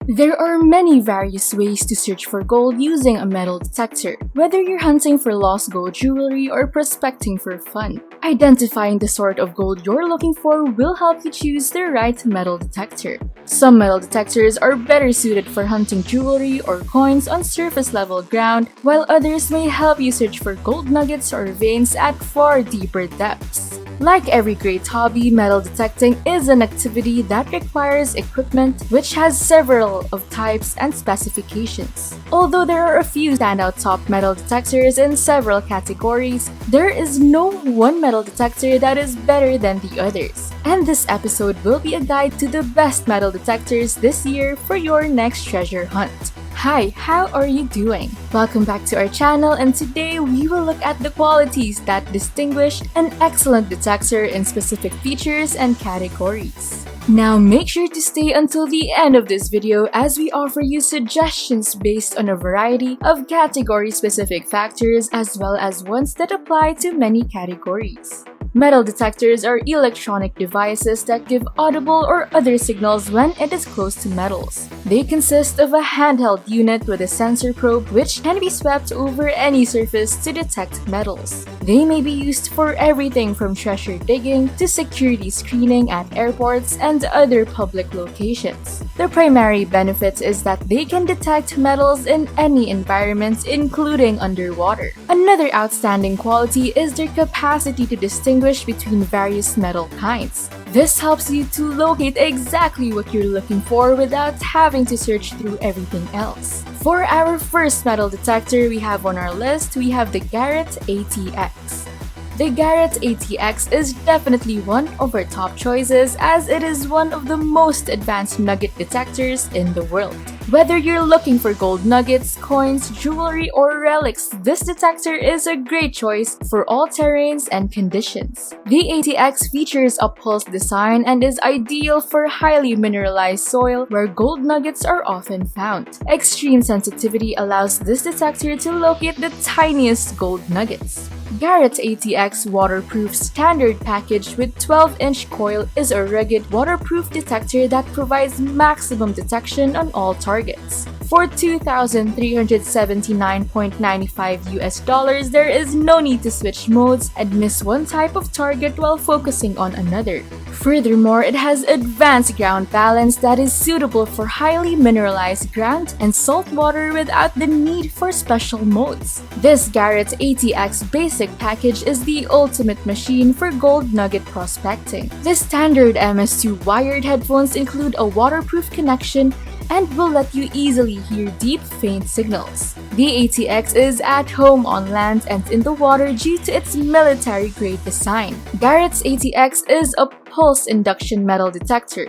There are many various ways to search for gold using a metal detector, whether you're hunting for lost gold jewelry or prospecting for fun. Identifying the sort of gold you're looking for will help you choose the right metal detector. Some metal detectors are better suited for hunting jewelry or coins on surface-level ground, while others may help you search for gold nuggets or veins at far deeper depths. Like every great hobby, metal detecting is an activity that requires equipment which has several of types and specifications. Although there are a few standout top metal detectors in several categories, there is no one metal detector that is better than the others. And this episode will be a guide to the best metal detectors this year for your next treasure hunt. Hi, how are you doing? Welcome back to our channel, and today we will look at the qualities that distinguish an excellent detector in specific features and categories. Now make sure to stay until the end of this video as we offer you suggestions based on a variety of category-specific factors as well as ones that apply to many categories. Metal detectors are electronic devices that give audible or other signals when it is close to metals. They consist of a handheld unit with a sensor probe which can be swept over any surface to detect metals. They may be used for everything from treasure digging to security screening at airports and other public locations. The primary benefit is that they can detect metals in any environment, including underwater. Another outstanding quality is their capacity to distinguish between various metal kinds. This helps you to locate exactly what you're looking for without having to search through everything else. For our first metal detector we have on our list, we have the Garrett Atx. The Garrett Atx is definitely one of our top choices as it is one of the most advanced nugget detectors in the world. Whether you're looking for gold nuggets, coins, jewelry, or relics, this detector is a great choice for all terrains and conditions. The ATX features a pulse design and is ideal for highly mineralized soil where gold nuggets are often found. Extreme sensitivity allows this detector to locate the tiniest gold nuggets. Garrett Atx Waterproof Standard Package with 12-inch coil is a rugged, waterproof detector that provides maximum detection on all targets. For $2,379.95 there is no need to switch modes and miss one type of target while focusing on another. Furthermore, it has advanced ground balance that is suitable for highly mineralized ground and salt water without the need for special modes. This Garrett Atx Basic Package is the ultimate machine for gold nugget prospecting. The standard MS2 wired headphones include a waterproof connection and will let you easily hear deep, faint signals. The ATX is at home on land and in the water due to its military-grade design. Garrett's ATX is a pulse induction metal detector.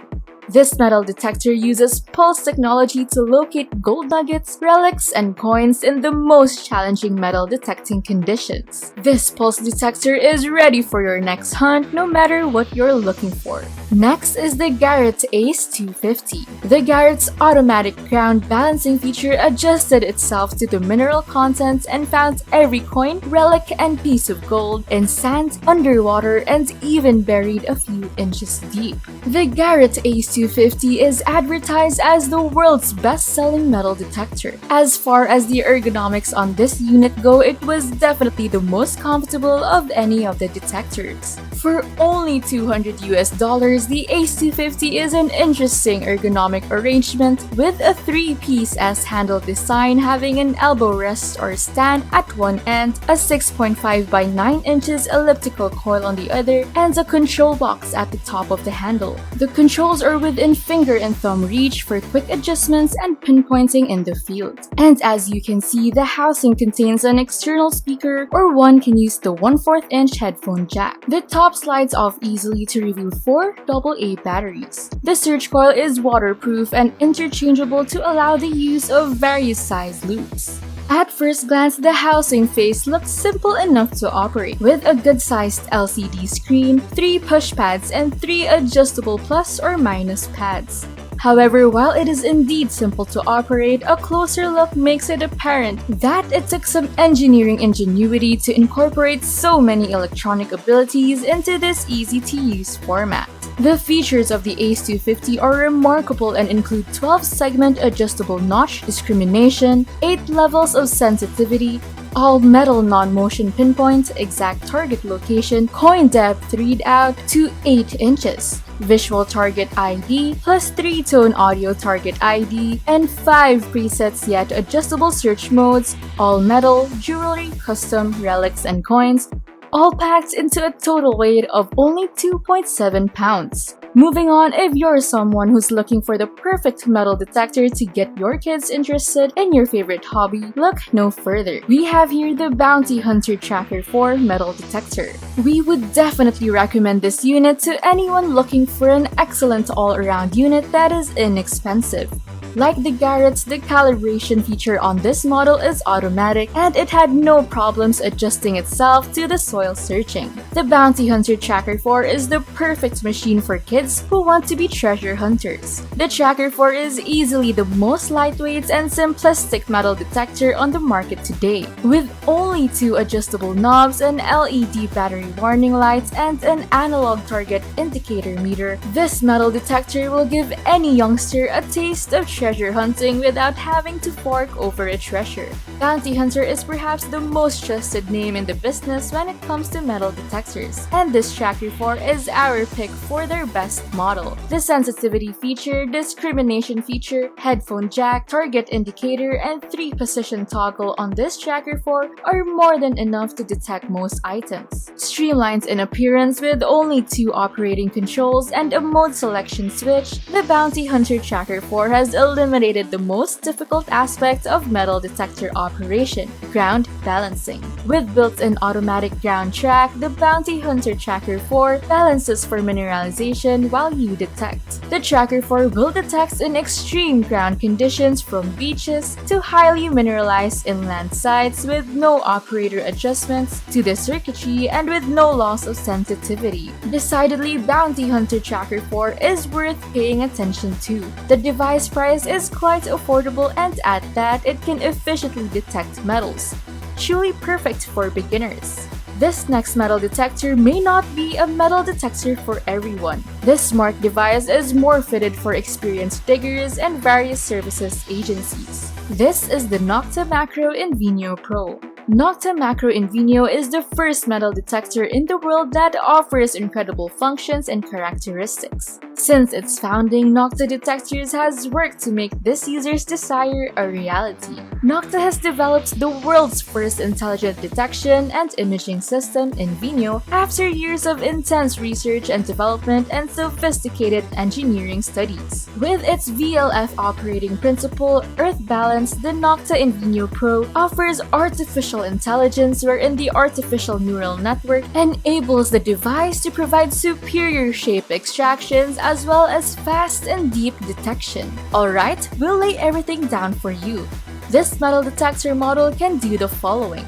This metal detector uses pulse technology to locate gold nuggets, relics, and coins in the most challenging metal detecting conditions. This pulse detector is ready for your next hunt no matter what you're looking for. Next is the Garrett Ace 250. The Garrett's automatic ground balancing feature adjusted itself to the mineral content and found every coin, relic, and piece of gold in sand, underwater, and even buried a few inches deep. The Garrett Ace 250 is advertised as the world's best-selling metal detector. As far as the ergonomics on this unit go, it was definitely the most comfortable of any of the detectors. For only $200, the Ace 250 is an interesting ergonomic arrangement with a 3-piece S-handle design having an elbow rest or stand at one end, a 6.5 by 9 inches elliptical coil on the other, and a control box at the top of the handle. The controls are within finger and thumb reach for quick adjustments and pinpointing in the field. And as you can see, the housing contains an external speaker, or one can use the 1/4-inch headphone jack. The top slides off easily to reveal 4 AA batteries. The surge coil is waterproof and interchangeable to allow the use of various size loops. At first glance, the housing face looks simple enough to operate, with a good-sized LCD screen, 3 push pads, and 3 adjustable plus or minus pads. However, while it is indeed simple to operate, a closer look makes it apparent that it took some engineering ingenuity to incorporate so many electronic abilities into this easy-to-use format. The features of the Ace 250 are remarkable and include 12-segment adjustable notch discrimination, 8 levels of sensitivity, all-metal non-motion pinpoint, exact target location, coin depth read out to 8 inches, visual target ID, plus 3-tone audio target ID, and 5 presets yet adjustable search modes, all-metal, jewelry, custom, relics, and coins, all packed into a total weight of only 2.7 pounds. Moving on, if you're someone who's looking for the perfect metal detector to get your kids interested in your favorite hobby, look no further. We have here the Bounty Hunter Tracker 4 metal detector. We would definitely recommend this unit to anyone looking for an excellent all-around unit that is inexpensive. Like the Garrett's, the calibration feature on this model is automatic and it had no problems adjusting itself to the soil searching. The Bounty Hunter Tracker 4 is the perfect machine for kids who want to be treasure hunters. The Tracker 4 is easily the most lightweight and simplistic metal detector on the market today. With only 2 adjustable knobs, an LED battery warning light, and an analog target indicator meter, this metal detector will give any youngster a taste of treasure hunting without having to fork over a treasure. Bounty Hunter is perhaps the most trusted name in the business when it comes to metal detectors, and this Tracker 4 is our pick for their best model. The sensitivity feature, discrimination feature, headphone jack, target indicator, and 3-position toggle on this Tracker 4 are more than enough to detect most items. Streamlined in appearance with only 2 operating controls and a mode selection switch, the Bounty Hunter Tracker 4 has eliminated the most difficult aspect of metal detector operation, ground balancing. With built-in automatic ground track, the Bounty Hunter Tracker 4 balances for mineralization while you detect. The Tracker 4 will detect in extreme ground conditions from beaches to highly mineralized inland sites with no operator adjustments to the circuitry and with no loss of sensitivity. Decidedly, Bounty Hunter Tracker 4 is worth paying attention to. The device price is quite affordable and at that, it can efficiently detect metals. Truly perfect for beginners. This next metal detector may not be a metal detector for everyone. This smart device is more fitted for experienced diggers and various services agencies. This is the Nocta Macro Invenio Pro. Nocta Macro Invenio is the first metal detector in the world that offers incredible functions and characteristics. Since its founding, Nocta Detectors has worked to make this user's desire a reality. Nocta has developed the world's first intelligent detection and imaging system, Invenio, after years of intense research and development and sophisticated engineering studies. With its VLF operating principle, Earth Balance, the Nocta Invenio Pro offers artificial intelligence wherein the artificial neural network enables the device to provide superior shape extractions as well as fast and deep detection. Alright, we'll lay everything down for you. This metal detector model can do the following: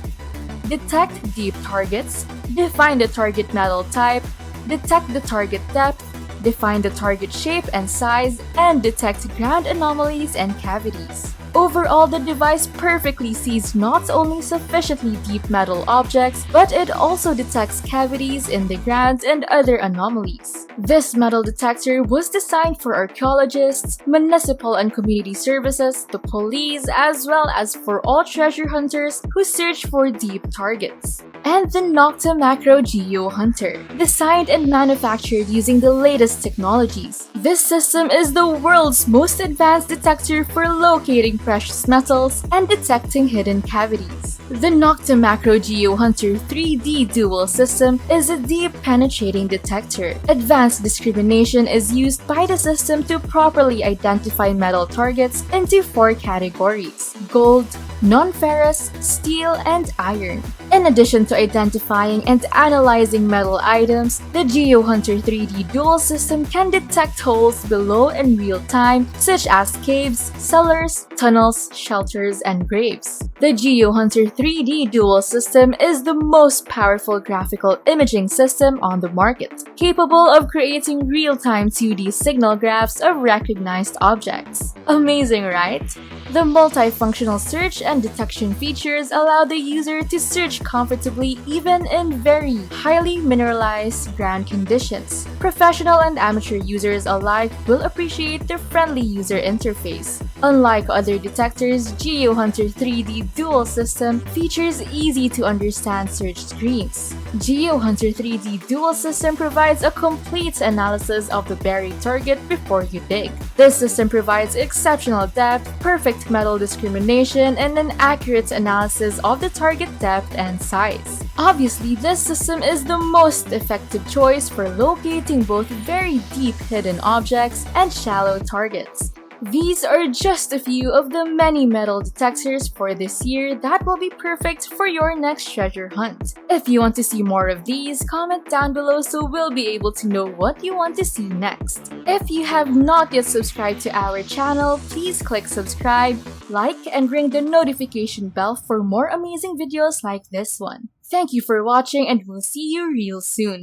detect deep targets, define the target metal type, detect the target depth, define the target shape and size, and detect ground anomalies and cavities. Overall, the device perfectly sees not only sufficiently deep metal objects, but it also detects cavities in the ground and other anomalies. This metal detector was designed for archaeologists, municipal and community services, the police, as well as for all treasure hunters who search for deep targets. And the Nocta Macro Geo Hunter, designed and manufactured using the latest technologies. This system is the world's most advanced detector for locating precious metals and detecting hidden cavities. The Nocta Macro Geo Hunter 3D Dual System is a deep penetrating detector. Advanced discrimination is used by the system to properly identify metal targets into 4 categories: gold, non-ferrous, steel, and iron. In addition to identifying and analyzing metal items, the Geo Hunter 3D Dual System can detect holes below in real time, such as caves, cellars, tunnels, shelters, and graves. The Geo Hunter 3D Dual System is the most powerful graphical imaging system on the market, capable of creating real-time 2D signal graphs of recognized objects. Amazing, right? The multifunctional search and detection features allow the user to search comfortably even in very highly mineralized ground conditions. Professional and amateur users alike will appreciate the friendly user interface. Unlike other detectors, GeoHunter 3D Dual System features easy-to-understand search screens. GeoHunter 3D Dual System provides a complete analysis of the buried target before you dig. This system provides exceptional depth, perfect metal discrimination, and an accurate analysis of the target depth and size. Obviously, this system is the most effective choice for locating both very deep hidden objects and shallow targets. These are just a few of the many metal detectors for this year that will be perfect for your next treasure hunt. If you want to see more of these, comment down below so we'll be able to know what you want to see next. If you have not yet subscribed to our channel, please click subscribe, like, and ring the notification bell for more amazing videos like this one. Thank you for watching and we'll see you real soon.